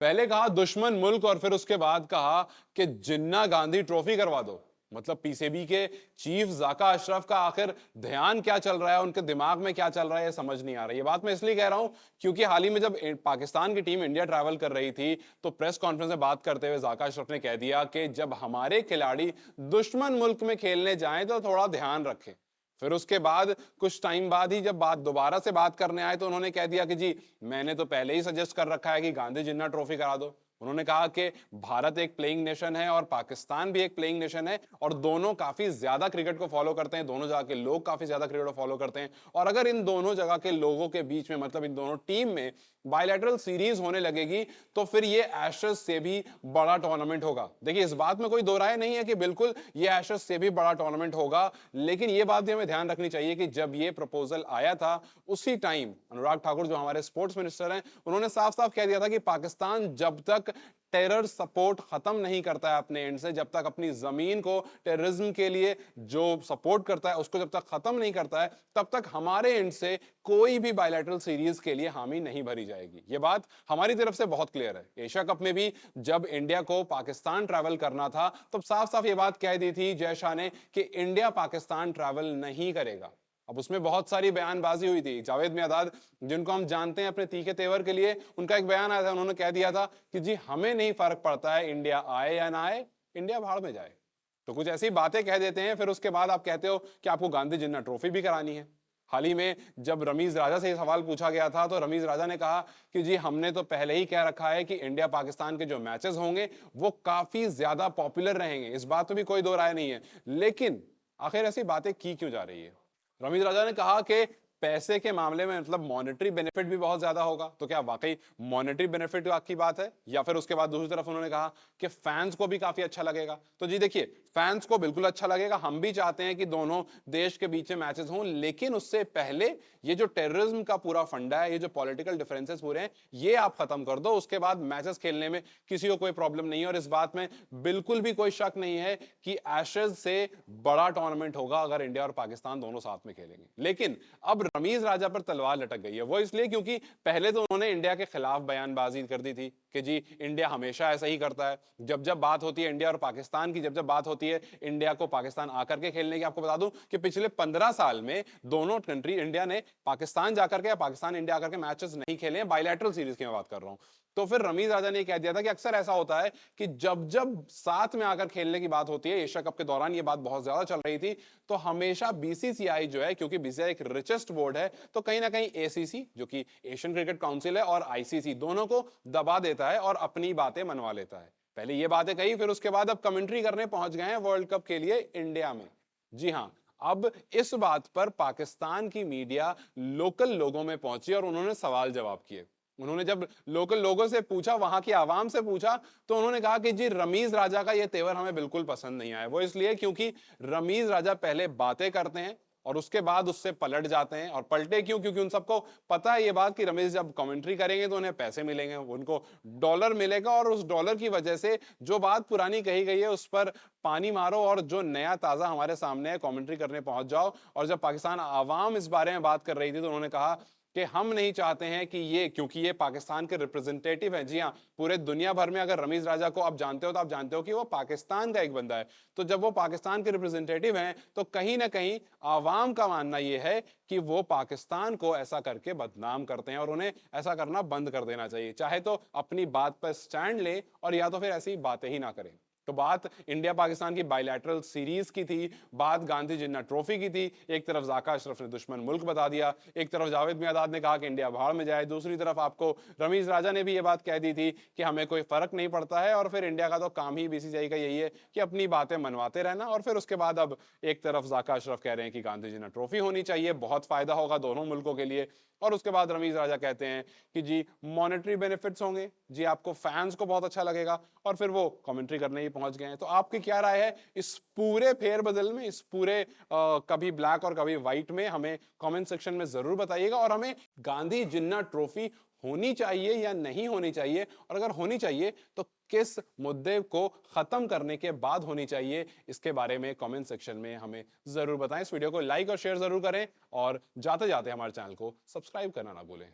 पहले कहा दुश्मन मुल्क और फिर उसके बाद कहा कि जिन्ना गांधी ट्रॉफी करवा दो। मतलब पीसीबी के चीफ जाका अशरफ का आखिर ध्यान क्या चल रहा है, उनके दिमाग में क्या चल रहा है, ये समझ नहीं आ रहा। ये बात मैं इसलिए कह रहा हूं क्योंकि हाल ही में जब पाकिस्तान की टीम इंडिया ट्रैवल कर रही थी तो प्रेस कॉन्फ्रेंस में बात करते हुए जाका अशरफ ने कह दिया कि जब हमारे खिलाड़ी दुश्मन मुल्क में खेलने जाएं तो थोड़ा ध्यान रखें। फिर उसके बाद कुछ टाइम बाद ही जब बात दोबारा से बात करने आए तो उन्होंने कह दिया कि जी मैंने तो पहले ही सजेस्ट कर रखा है कि गांधी जिन्ना ट्रॉफी करा दो। उन्होंने कहा कि भारत एक प्लेइंग नेशन है और पाकिस्तान भी एक प्लेइंग नेशन है और दोनों काफी ज्यादा क्रिकेट को फॉलो करते हैं, दोनों जगह के लोग काफी ज्यादा क्रिकेट को फॉलो करते हैं। और अगर इन दोनों जगह के लोगों के बीच में मतलब इन दोनों टीम में बायलैटरल सीरीज होने लगेगी तो फिर ये एशेज से भी बड़ा टूर्नामेंट होगा। देखिए इस बात में कोई दो राय नहीं है कि बिल्कुल ये एशेज से भी बड़ा टूर्नामेंट होगा, लेकिन ये बात भी हमें ध्यान रखनी चाहिए कि जब ये प्रपोजल आया था उसी टाइम अनुराग ठाकुर जो हमारे स्पोर्ट्स मिनिस्टर हैं उन्होंने साफ साफ कह दिया था कि पाकिस्तान जब तक टेरर सपोर्ट खत्म नहीं करता है अपने एंड से, जब तक अपनी जमीन को टेररिज्म के लिए जो सपोर्ट करता है उसको जब तक खत्म नहीं करता है, तब तक हमारे एंड से कोई भी बायलैटरल सीरीज के लिए हामी नहीं भरी जाएगी। ये बात हमारी तरफ से बहुत क्लियर है। एशिया कप में भी जब इंडिया को पाकिस्तान ट्रैवल करना था तब साफ साफ ये बात कह दी थी जय शाह ने कि इंडिया पाकिस्तान ट्रैवल नहीं करेगा। अब उसमें बहुत सारी बयानबाजी हुई थी। जावेद मियांदाद जिनको हम जानते हैं अपने तीखे तेवर के लिए, उनका एक बयान आया था, उन्होंने कह दिया था कि जी हमें नहीं फर्क पड़ता है इंडिया आए या ना आए, इंडिया भाड़ में जाए। तो कुछ ऐसी बातें कह देते हैं फिर उसके बाद आप कहते हो कि आपको गांधी जिन्ना ट्रॉफी भी करानी है। हाल ही में जब रमीज राजा से सवाल पूछा गया था तो रमीज राजा ने कहा कि जी हमने तो पहले ही कह रखा है कि इंडिया पाकिस्तान के जो मैचेस होंगे वो काफी ज्यादा पॉपुलर रहेंगे, इस बात में भी कोई दो राय नहीं है। लेकिन आखिर ऐसी बातें की क्यों जा रही है? रमीज राजा ने कहा कि पैसे के मामले में मतलब मॉनेटरी बेनिफिट भी बहुत ज्यादा होगा। तो क्या वाकई मॉनेटरी बेनिफिट की बात है? या फिर उसके बाद दूसरी तरफ उन्होंने कहा कि फैंस को भी काफी अच्छा लगेगा। तो जी देखिए फैंस को बिल्कुल अच्छा लगेगा, हम भी चाहते हैं कि दोनों देश के बीच में मैचेस हों, लेकिन उससे पहले ये जो टेररिज्म का पूरा फंडा है, ये जो पॉलिटिकल डिफरेंसेस पूरे हैं, ये आप खत्म कर दो। उसके बाद मैचेस खेलने में किसी को कोई प्रॉब्लम नहीं है और इस बात में बिल्कुल भी कोई शक नहीं है कि एशेज से बड़ा टूर्नामेंट होगा अगर इंडिया और पाकिस्तान दोनों साथ में खेलेंगे। लेकिन अब रमीज राजा पर तलवार लटक गई है। वो इसलिए क्योंकि पहले तो उन्होंने इंडिया के खिलाफ बयानबाजी कर दी थी कि जी इंडिया हमेशा ऐसा ही करता है, जब जब बात होती है इंडिया और पाकिस्तान की, जब जब बात होती है इंडिया को पाकिस्तान आकर के खेलने की। आपको बता दूं कि पिछले 15 साल में दोनों कंट्री, इंडिया ने पाकिस्तान जाकर के या पाकिस्तान इंडिया आकर के मैचेस नहीं खेले हैं, बायलैटरल सीरीज की मैं बात कर रहा हूं। तो फिर रमीज राजा ने कह दिया था कि अक्सर ऐसा होता है कि जब जब साथ में आकर खेलने की बात होती है, एशिया कप के दौरान ये बात बहुत ज्यादा चल रही थी, तो हमेशा बीसीसीआई जो है, क्योंकि बीसीसीआई एक रिचेस्ट बोर्ड है, तो कहीं ना कहीं एसीसी जो कि एशियन क्रिकेट काउंसिल है और आईसीसी दोनों को दबा देता है और अपनी बातें मनवा लेता है। पहले ये बातें कही, फिर उसके बाद अब कमेंट्री करने पहुंच गए हैं वर्ल्ड कप के लिए इंडिया में। जी हां, अब इस बात पर पाकिस्तान की मीडिया लोकल लोगों में पहुंची और उन्होंने सवाल जवाब किए। उन्होंने जब लोकल लोगों से पूछा, वहां की आवाम से पूछा, तो उन्होंने कहा कि जी रमीज राजा का ये तेवर हमें बिल्कुल पसंद नहीं आया। वो इसलिए क्योंकि रमीज राजा पहले बातें करते हैं और उसके बाद उससे पलट जाते हैं। और पलटे क्यों? क्योंकि उन सबको पता है ये बात कि रमेश जब कमेंट्री करेंगे तो उन्हें पैसे मिलेंगे, उनको डॉलर मिलेगा और उस डॉलर की वजह से जो बात पुरानी कही गई है उस पर पानी मारो और जो नया ताजा हमारे सामने है कमेंट्री करने पहुंच जाओ। और जब पाकिस्तान आवाम इस बारे में बात कर रही थी तो उन्होंने कहा कि हम नहीं चाहते हैं कि ये, क्योंकि ये पाकिस्तान के रिप्रेजेंटेटिव हैं। जी हाँ, पूरे दुनिया भर में अगर रमीज राजा को आप जानते हो तो आप जानते हो कि वो पाकिस्तान का एक बंदा है। तो जब वो पाकिस्तान के रिप्रेजेंटेटिव हैं तो कहीं ना कहीं आवाम का मानना ये है कि वो पाकिस्तान को ऐसा करके बदनाम करते हैं और उन्हें ऐसा करना बंद कर देना चाहिए। चाहे तो अपनी बात पर स्टैंड ले और या तो फिर ऐसी बातें ही ना करें। तो बात इंडिया पाकिस्तान की बायलैटरल सीरीज की थी, बात गांधी जिन्ना ट्रॉफी की थी। एक तरफ जाका अशरफ ने दुश्मन मुल्क बता दिया, एक तरफ जावेद मियांदाद ने कहा कि इंडिया भाड़ में जाए, दूसरी तरफ आपको रमीज राजा ने भी ये बात कह दी थी कि हमें कोई फर्क नहीं पड़ता है और फिर इंडिया का तो काम ही बीसीसीआई का यही है कि अपनी बातें मनवाते रहना। और फिर उसके बाद अब एक तरफ जाका अशरफ कह रहे हैं कि गांधी जिन्ना ट्रॉफी होनी चाहिए, बहुत फायदा होगा दोनों मुल्कों के लिए। और उसके बाद रमीज राजा कहते हैं कि जी मॉनेटरी बेनिफिट्स होंगे, जी आपको फैंस को बहुत अच्छा लगेगा, और फिर वो कमेंट्री करने ही पहुंच गए हैं। तो आपकी क्या राय है इस पूरे फेरबदल में, इस पूरे कभी ब्लैक और कभी व्हाइट में? हमें कमेंट सेक्शन में जरूर बताइएगा। और हमें गांधी जिन्ना ट्रॉफी होनी चाहिए या नहीं होनी चाहिए, और अगर होनी चाहिए तो किस मुद्दे को खत्म करने के बाद होनी चाहिए, इसके बारे में कमेंट सेक्शन में हमें जरूर बताएं। इस वीडियो को लाइक और शेयर जरूर करें और जाते जाते हमारे चैनल को सब्सक्राइब करना ना भूलें।